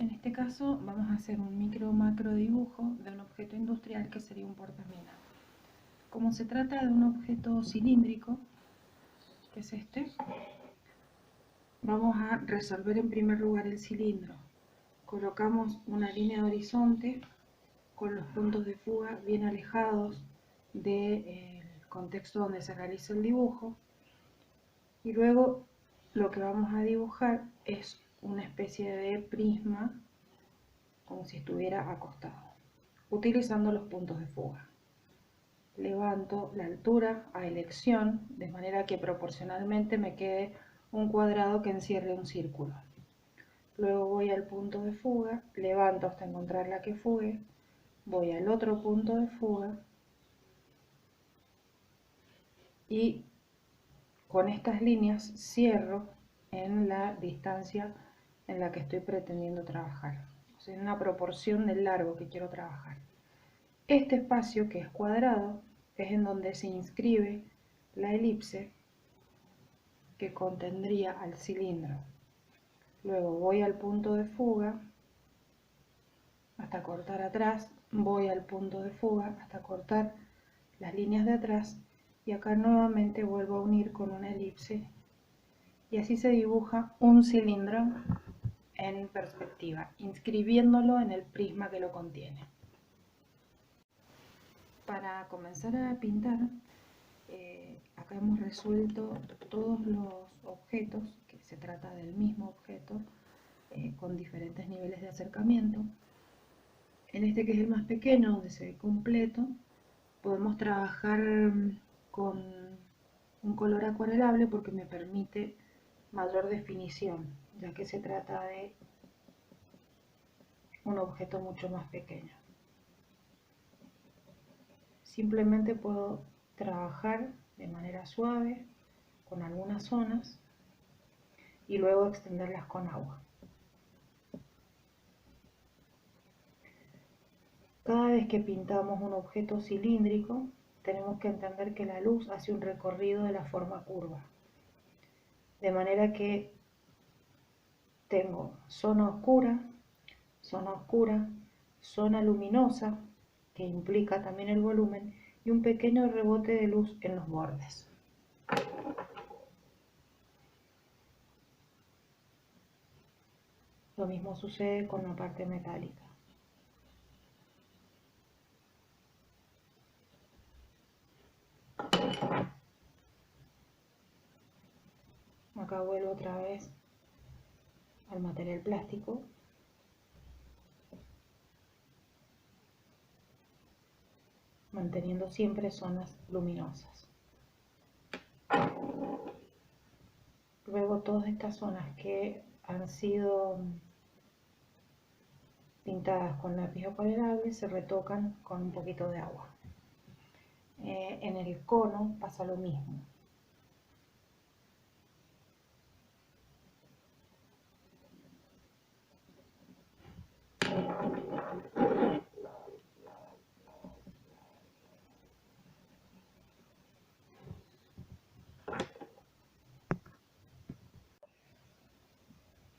En este caso vamos a hacer un micro-macro dibujo de un objeto industrial que sería un portamina. Como se trata de un objeto cilíndrico, que es este, vamos a resolver en primer lugar el cilindro. Colocamos una línea de horizonte con los puntos de fuga bien alejados del contexto donde se realiza el dibujo, y luego lo que vamos a dibujar es una especie de prisma como si estuviera acostado, utilizando los puntos de fuga. Levanto la altura a elección de manera que proporcionalmente me quede un cuadrado que encierre un círculo. Luego voy al punto de fuga, levanto hasta encontrar la que fugue, voy al otro punto de fuga y con estas líneas cierro en la distancia en la que estoy pretendiendo trabajar, o sea, en una proporción del largo que quiero trabajar. Este espacio, que es cuadrado, es en donde se inscribe la elipse que contendría al cilindro. Luego voy al punto de fuga hasta cortar atrás, voy al punto de fuga hasta cortar las líneas de atrás y acá nuevamente vuelvo a unir con una elipse y así se dibuja un cilindro en perspectiva, inscribiéndolo en el prisma que lo contiene. Para comenzar a pintar, acá hemos resuelto todos los objetos, que se trata del mismo objeto, con diferentes niveles de acercamiento. En este, que es el más pequeño, donde se ve completo, podemos trabajar con un color acuarelable porque me permite mayor definición, ya que se trata de un objeto mucho más pequeño. Simplemente puedo trabajar de manera suave con algunas zonas y luego extenderlas con agua. Cada vez que pintamos un objeto cilíndrico, tenemos que entender que la luz hace un recorrido de la forma curva. De manera que tengo zona oscura, zona luminosa, que implica también el volumen, y un pequeño rebote de luz en los bordes. Lo mismo sucede con la parte metálica. Acá vuelvo otra vez al material plástico. Manteniendo siempre zonas luminosas. Luego todas estas zonas que han sido pintadas con lápiz acuarelable se retocan con un poquito de agua. En el cono pasa lo mismo.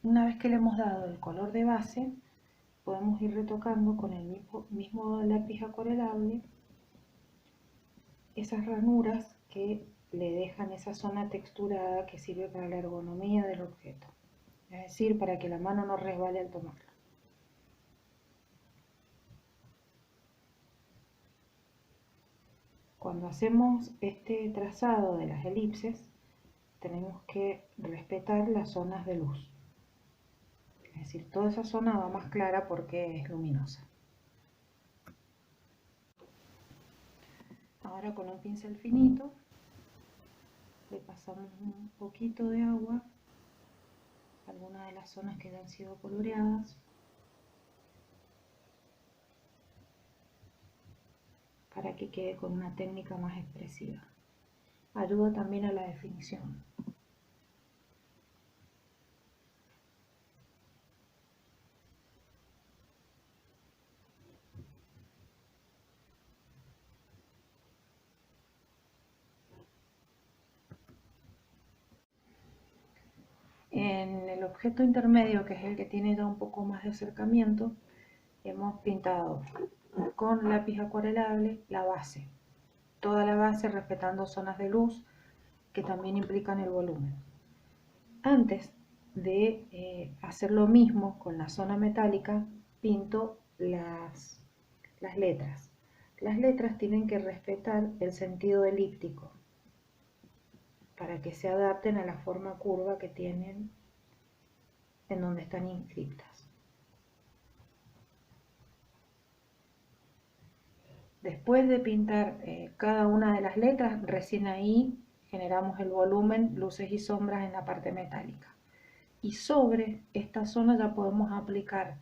Una vez que le hemos dado el color de base, podemos ir retocando con el mismo lápiz acuarelable esas ranuras que le dejan esa zona texturada que sirve para la ergonomía del objeto, es decir, para que la mano no resbale al tomarlo. Cuando hacemos este trazado de las elipses, tenemos que respetar las zonas de luz. Es decir, toda esa zona va más clara porque es luminosa. Ahora con un pincel finito le pasamos un poquito de agua a algunas de las zonas que ya han sido coloreadas para que quede con una técnica más expresiva. Ayuda también a la definición. En el objeto intermedio, que es el que tiene ya un poco más de acercamiento, hemos pintado con lápiz acuarelable la base, toda la base respetando zonas de luz que también implican el volumen. Antes de hacer lo mismo con la zona metálica, pinto las letras. Las letras tienen que respetar el sentido elíptico para que se adapten a la forma curva que tienen en donde están inscritas. Después de pintar cada una de las letras, recién ahí generamos el volumen, luces y sombras en la parte metálica. Y sobre esta zona ya podemos aplicar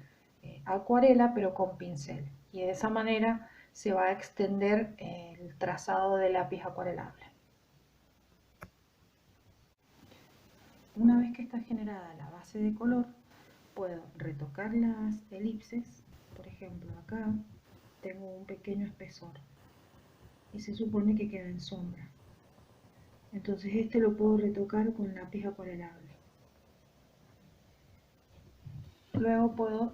acuarela, pero con pincel. Y de esa manera se va a extender el trazado de lápiz acuarelable. Una vez que está generada la base de color, puedo retocar las elipses. Por ejemplo, acá tengo un pequeño espesor y se supone que queda en sombra. Entonces este lo puedo retocar con lápiz acuarelable. Luego puedo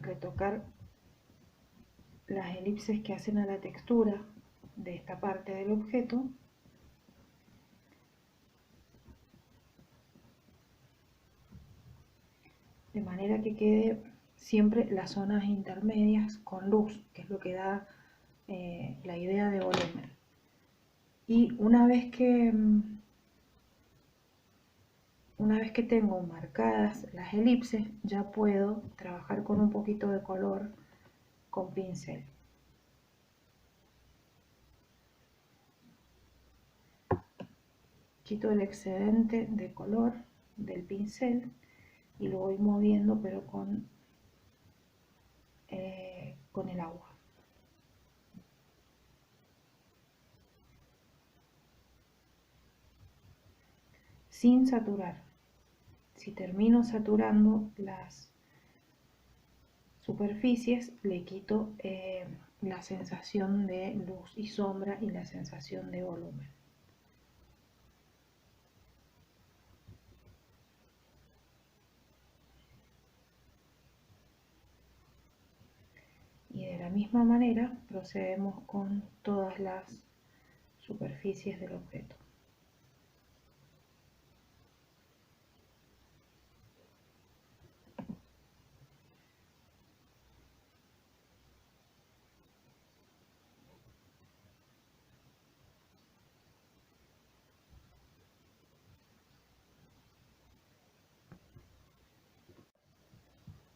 retocar las elipses que hacen a la textura de esta parte del objeto, de manera que quede siempre las zonas intermedias con luz, que es lo que da la idea de volumen. Y una vez que tengo marcadas las elipses, ya puedo trabajar con un poquito de color con pincel. Quito el excedente de color del pincel y lo voy moviendo, pero con el agua. Sin saturar. Si termino saturando las superficies, le quito la sensación de luz y sombra y la sensación de volumen. Y de la misma manera procedemos con todas las superficies del objeto.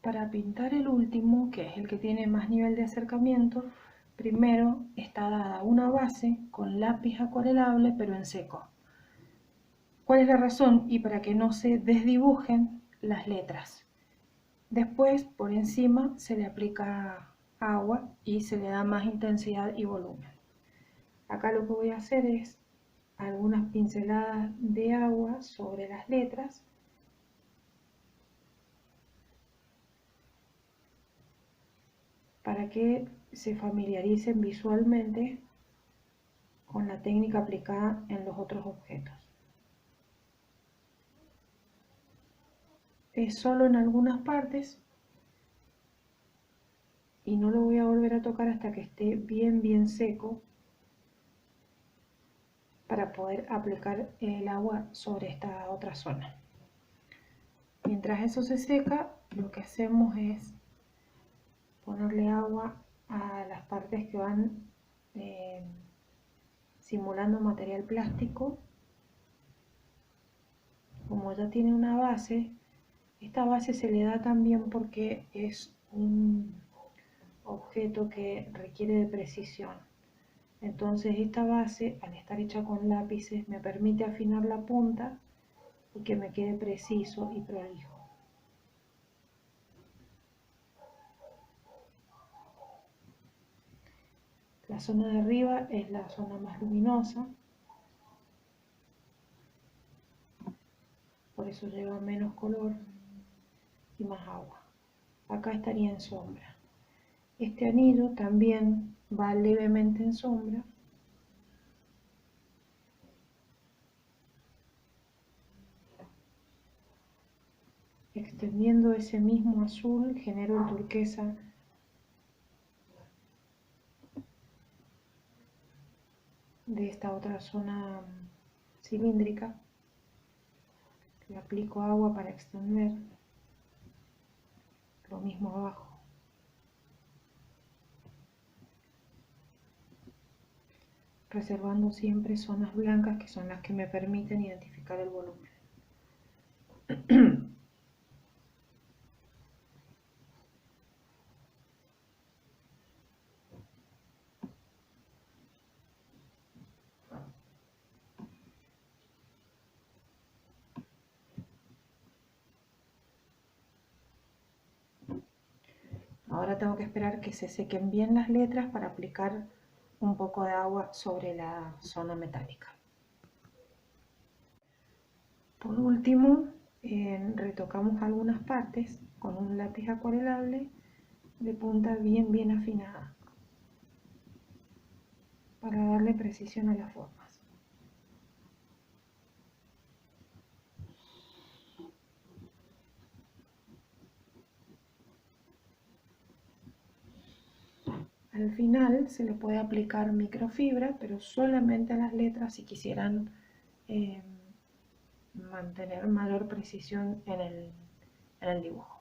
Para pintar el último, que es el que tiene más nivel de acercamiento, primero está dada una base con lápiz acuarelable pero en seco. ¿Cuál es la razón? Y para que no se desdibujen las letras. Después, por encima, se le aplica agua y se le da más intensidad y volumen. Acá lo que voy a hacer es algunas pinceladas de agua sobre las letras para que se familiaricen visualmente con la técnica aplicada en los otros objetos. Es solo en algunas partes y no lo voy a volver a tocar hasta que esté bien seco para poder aplicar el agua sobre esta otra zona. Mientras eso se seca, lo que hacemos es ponerle agua a las partes que van simulando material plástico. Como ya tiene una base, esta base se le da también porque es un objeto que requiere de precisión. Entonces esta base, al estar hecha con lápices, me permite afinar la punta y que me quede preciso y prolijo. La zona de arriba es la zona más luminosa, por eso lleva menos color y más agua. Acá estaría en sombra. Este anillo también va levemente en sombra. Extendiendo ese mismo azul, genero el turquesa de esta otra zona cilíndrica. Le aplico agua para extender, lo mismo abajo. Reservando siempre zonas blancas que son las que me permiten identificar el volumen. Ahora tengo que esperar que se sequen bien las letras para aplicar un poco de agua sobre la zona metálica. Por último, retocamos algunas partes con un lápiz acuarelable de punta bien afinada para darle precisión a las formas. Al final se le puede aplicar microfibra, pero solamente a las letras si quisieran mantener mayor precisión en el dibujo.